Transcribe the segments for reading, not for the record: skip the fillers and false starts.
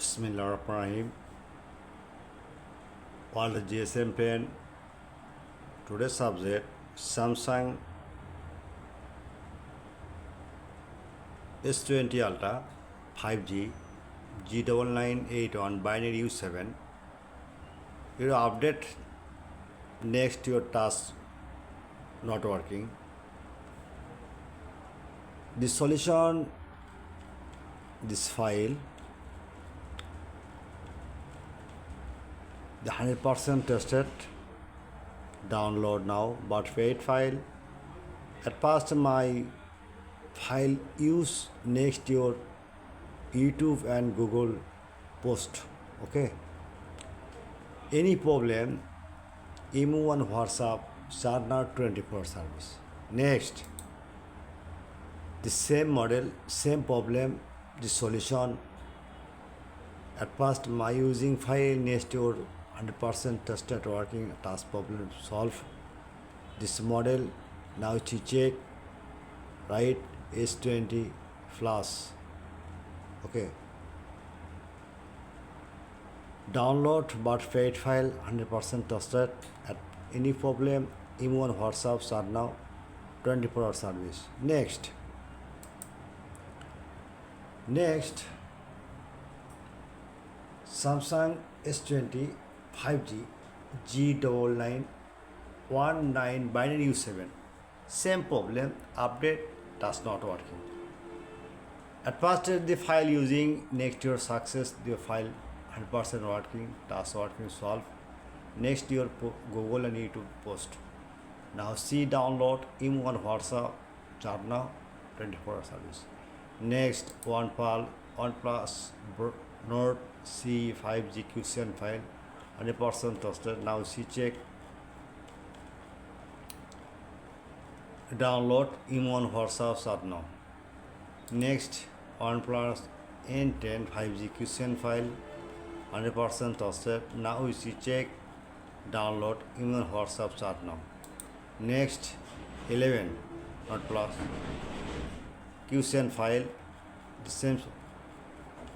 Bismillahirrahmanirrahim. All the GSM pen. Today's subject Samsung S20 Ultra 5G G9981 binary U7. Your update next your task not working. The solution this file the 100% tested download now but wait file at past my file use next your YouTube and Google post. Okay, any problem email and WhatsApp Sarna 24 service. Next, the same model same problem the solution at first my using file next your 100% tested working task problem solve this model now to check right S20 flash. Okay, download but fade file 100% tested at any problem email and WhatsApp are now 24-hour service. Next, Samsung S20 5G G9919 binary U7. Same problem, update does not working. At first the file using next your success the file 100% working, task working solve. Next your Google and YouTube post. Now see download email and WhatsApp chart now 24-hour service. Next Oneplus 9Pro C5G QCN file 100% trusted. Now see check download email and WhatsApp are now. Next Oneplus N10 5G QCN file 100% trusted. Now we see check download email and WhatsApp are now. Next 11 Oneplus QCN file the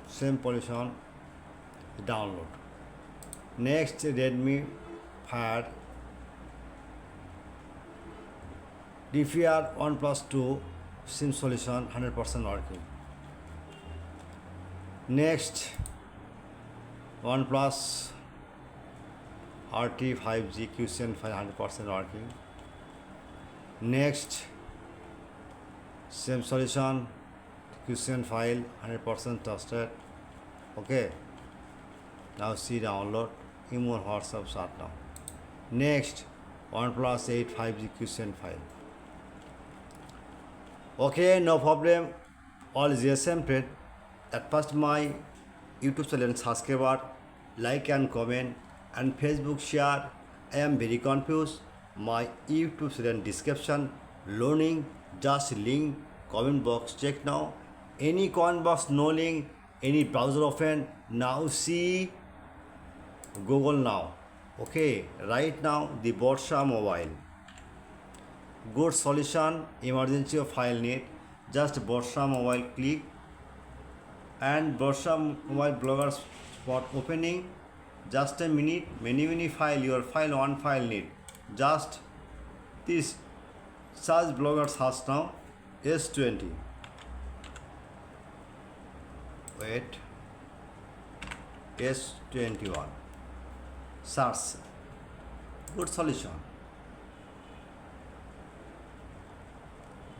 same position download. Next Redmi Fire DVR OnePlus 2 SIM solution 100% working. Next OnePlus RT 5G QCN file 100% working. Next same solution QCN file 100% trusted. Okay, now see download email WhatsApp start now. Next OnePlus 8 5G QCN file. Okay, no problem. All GSM friend. At first my YouTube channel subscriber, like and comment and Facebook share. I am very confused. My YouTube channel description learning just link comment box check now. Any comment box no link, any browser open now see Google now. Okay, right now the Borsha Mobile good solution emergency of file need just Borsha Mobile click and Borsha Mobile blogger spot opening just a minute many file your file one file need just this search blogger search now S20 wait S21 search good solution.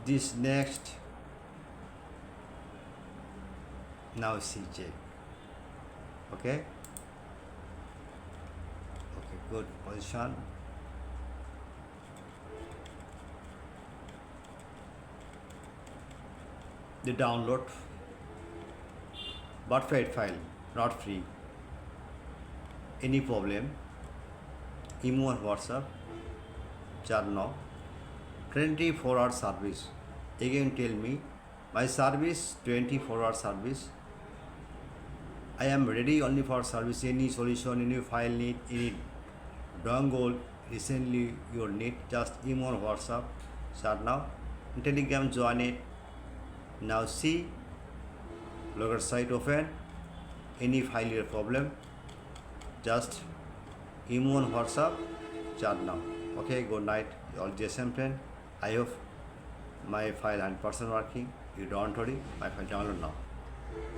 This next now see check. Okay, good position. The download but fade file not free. Any problem email and WhatsApp chart now 24-hour service. Again tell me my service 24-hour service. I am ready only for service. Any solution, any file need, any dongle recently you need just email and WhatsApp start now. Telegram join it. Now see blogger site open any file your problem, just email on WhatsApp, chat now. Okay, good night, all GSM friend. I hope my file 100% working. You don't worry, my file download now.